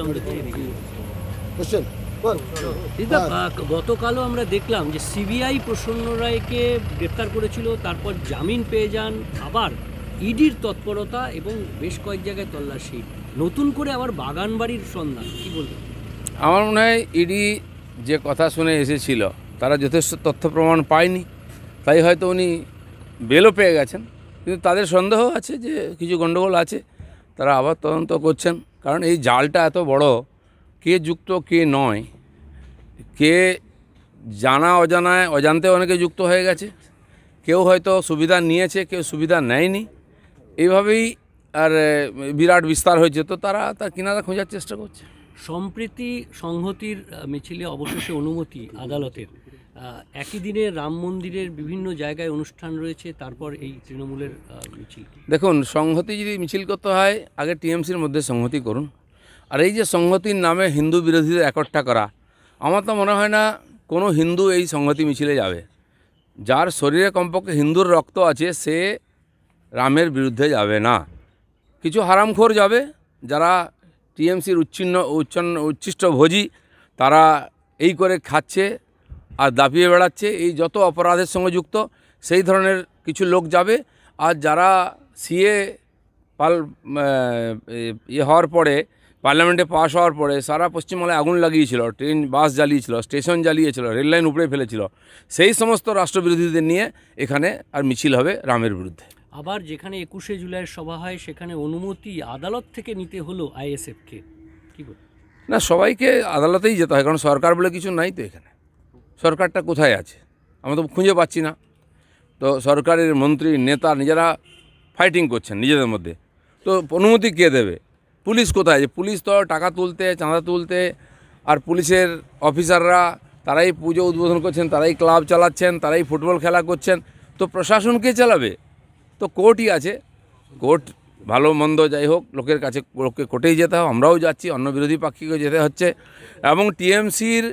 আমরা দেখি। গতকালও আমরা দেখলাম যে সিবিআই প্রসন্ন রায়কে গ্রেপ্তার করেছিল, তারপর জামিন পেয়ে যান, আবার ইডির তৎপরতা এবং বেশ কয়েক জায়গায় তল্লাশি, নতুন করে আবার বাগানবাড়ির সন্ধান, কি বলবেন? আমার মনে হয় ইডি যে কথা শুনে এসেছিল তারা যথেষ্ট তথ্য প্রমাণ পায়নি, তাই হয়তো উনি বেলও পেয়ে গেছেন। কিন্তু তাদের সন্দেহ আছে যে কিছু গণ্ডগোল আছে, তারা আবার তদন্ত করছেন। কারণ এই জালটা এত বড়, কে যুক্ত কে নয়, কে জানা অজানায় অজান্তে অনেকে যুক্ত হয়ে গেছে, কেউ হয়তো সুবিধা নিয়েছে, কেউ সুবিধা নেয়নি, এইভাবেই আর বিরাট বিস্তার হয়েছে। তো তারা তার কিনারা খোঁজার চেষ্টা করছে। সম্প্রীতি সংহতির মিছিলে অবশেষে অনুমতি আদালতের, একই দিনে রাম মন্দিরের বিভিন্ন জায়গায় অনুষ্ঠান রয়েছে, তারপর এই তৃণমূলের মিছিল। দেখুন, সংহতি যদি মিছিল করতে হয় আগে টিএমসির মধ্যে সংহতি করুন। আর এই যে সংহতির নামে হিন্দু বিরোধীদের একট্টা করা, আমার তো মনে হয় না কোনো হিন্দু এই সংহতি মিছিলে যাবে। যার শরীরে কমপক্ষে হিন্দুর রক্ত আছে সে রামের বিরুদ্ধে যাবে না। কিছু হারামখোর যাবে, যারা টিএমসির উচ্ছিষ্ট ভোজি, তারা এই করে খাচ্ছে আর দাপিয়ে বেড়াচ্ছে, এই যত অপরাধের সঙ্গে যুক্ত সেই ধরনের কিছু লোক যাবে। আর যারা সিএ হওয়ার পরে, পার্লামেন্টে পাশ হওয়ার পরে সারা পশ্চিমবাংলায় আগুন লাগিয়েছিল, ট্রেন বাস জ্বালিয়েছিল, স্টেশন জ্বালিয়েছিল, রেললাইন উপড়ে ফেলেছিল, সেই সমস্ত রাষ্ট্রবিরোধীদের নিয়ে এখানে আর মিছিল হবে রামের বিরুদ্ধে। আবার যেখানে 21শে জুলাইয়ের সভা হয় সেখানে অনুমতি আদালত থেকে নিতে হলো আইএসএফকে, কি বল? না, সবাইকে আদালতেই যেতে হয়, কারণ সরকার বলে কিছু নাই তো এখানে। সরকারটা কোথায় আছে আমরা তো খুঁজে পাচ্ছি না। তো সরকারের মন্ত্রী নেতা নিজেরা ফাইটিং করছেন নিজেদের মধ্যে, তো অনুমতি কে দেবে? পুলিশ কোথায়? যে পুলিশ তো টাকা তুলতে, চাঁদা তুলতে, আর পুলিশের অফিসাররা তারাই পুজো উদ্বোধন করছেন, তারাই ক্লাব চালাচ্ছেন, তারাই ফুটবল খেলা করছেন। তো প্রশাসন কে চালাবে? তো কোর্টই আছে। কোর্ট ভালো মন্দ যাই হোক, লোকের কাছে লোককে কোর্টেই যেতে হবে। আমরাও যাচ্ছি, অন্য বিরোধী পক্ষকে যেতে হচ্ছে, এবং টিএমসির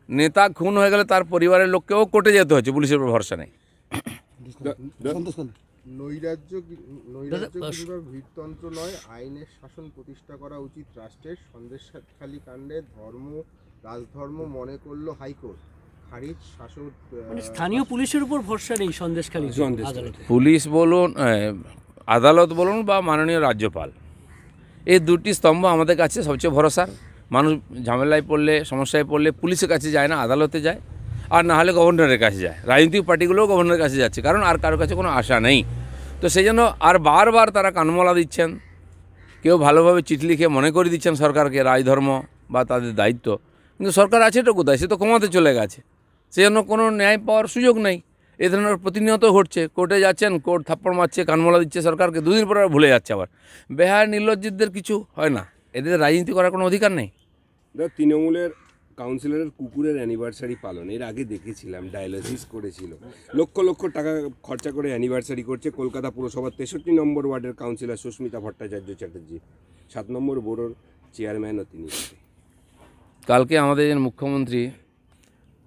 নেতা খুন হয়ে গেলে তার পরিবারের লোককেও কোর্টে যেতে হচ্ছে, পুলিশের উপর ভরসা নেই। নৈরাজ্য কিংবা ভীরতন্ত্র নয়, আইনের শাসন প্রতিষ্ঠা করা উচিত রাষ্ট্রের। সন্দেশখালী কাণ্ডে রাজধর্ম মনে করলো হাইকোর্ট, খারিজ শাসক। স্থানীয় পুলিশের উপর ভরসা নেই সন্দেশখালী পুলিশ বলুন, আদালত বলুন, বা মাননীয় রাজ্যপাল, এই দুটি স্তম্ভ আমাদের কাছে সবচেয়ে ভরসার। মানুষ ঝামেলায় পড়লে, সমস্যায় পড়লে পুলিশের কাছে যায় না, আদালতে যায়, আর না হলে গভর্নরের কাছে যায়। রাজনৈতিক পার্টিগুলোও গভর্নরের কাছে যাচ্ছে, কারণ আর কারোর কাছে কোনো আশা নেই। তো সেই জন্য আর বারবার তারা কানমলা দিচ্ছেন, কেউ ভালোভাবে চিঠি লিখে মনে করে দিচ্ছেন সরকারকে রাজধর্ম বা তাদের দায়িত্ব। কিন্তু সরকার আছেটা কোথায়? সে তো কমাতে চলে গেছে। সেই জন্য কোনো ন্যায় পাওয়ার সুযোগ নেই। এ ধরনের প্রতিনিয়ত ঘটছে। কোর্টে যাচ্ছেন, কোর্ট থাপ্পড় মারছে, কানমলা দিচ্ছে সরকারকে, দুদিন পরে ভুলে যাচ্ছে আবার। বেহায়া নির্লজ্জিতদের কিছু হয় না, এদের রাজনীতি করার কোনো অধিকার নেই। তৃণমূলের কাউন্সিলরের কুকুরের অ্যানিভার্সারি পালন এর আগে দেখেছিলাম, ডায়ালিসিস করেছিল, লক্ষ লক্ষ টাকা খরচা করে অ্যানিভার্সারি করছে কলকাতা পুরসভার 63 নম্বর ওয়ার্ডের কাউন্সিলর সুস্মিতা ভট্টাচার্য চ্যাটার্জি, 7 নম্বর বোর্ডের চেয়ারম্যানও তিনি। কালকে আমাদের মুখ্যমন্ত্রী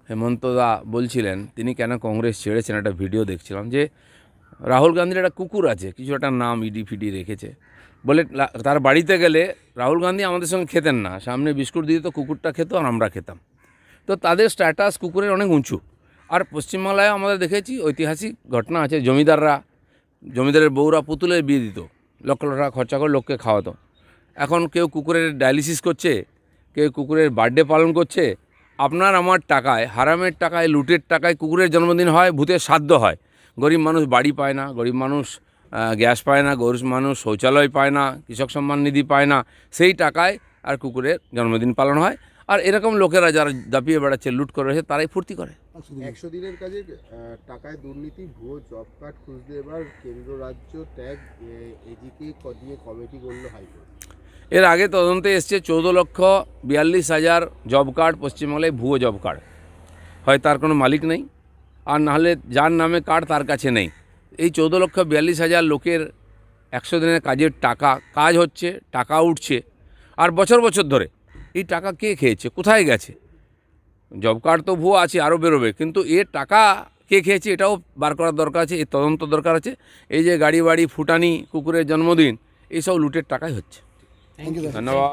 হেমন্ত দা বলছিলেন তিনি কেন কংগ্রেস ছেড়েছেন। একটা ভিডিও দেখছিলাম যে রাহুল গান্ধীর একটা কুকুর আছে, কিছু একটা নাম ইডি রেখেছে বলে, তার বাড়িতে গেলে রাহুল গান্ধী আমাদের সঙ্গে খেতেন না, সামনে বিস্কুট দিয়ে তো কুকুরটা খেত আর আমরা খেতাম। তো তাদের স্ট্যাটাস কুকুরের অনেক উঁচু। আর পশ্চিমবাংলায় আমাদের দেখেছি ঐতিহাসিক ঘটনা আছে, জমিদারের বউরা পুতুলের বিয়ে দিত, লক্ষ লক্ষ টাকা খরচা করে লোককে খাওয়াতো। এখন কেউ কুকুরের ডায়ালিসিস করছে, কেউ কুকুরের বার্থডে পালন করছে। আপনার আমার টাকায়, হারামের টাকায়, লুটের টাকায় কুকুরের জন্মদিন হয়, ভূতের শ্রাদ্ধ হয়। গরিব মানুষ বাড়ি পায় না, গরিব মানুষ গ্যাস পায় না, গরিব মানুষ শৌচালয় পায় না, কৃষক সম্মান নিধি পায় না, সেই টাকায় আর কুকুরের জন্মদিন পালন হয়। আর এরকম লোকেরা যারা দাপিয়ে বেড়াচ্ছে, লুট করে রয়েছে, তারাই ফুর্তি করে। 100 দিনের কাজে টাকায় দুর্নীতি, ভুয়ো জব কার্ড খুঁজতে এবার কেন্দ্র রাজ্য ট্যাগ এজিকে দিয়ে কমিটি করল হাইকোর্ট। এর আগে তদন্তে এসছে 14,42,000 জব কার্ড পশ্চিমবাংলায় ভুয়ো জব কার্ড। হয় তার কোনো মালিক নেই, আর নাহলে যার নামে কার্ড তার কাছে নেই। এই 14,42,000 লোকের 100 দিনের কাজের টাকা, কাজ হচ্ছে, টাকা উঠছে, আর বছর বছর ধরে এই টাকা কে খেয়েছে, কোথায় গেছে? জব কার্ড তো ভুয়ো আছে, আরও বেরোবে, কিন্তু এর টাকা কে খেয়েছে এটাও বার করার দরকার আছে, এর তদন্ত দরকার আছে। এই যে গাড়ি বাড়ি ফুটানি, কুকুরের জন্মদিন, এইসব লুটের টাকাই হচ্ছে। ধন্যবাদ।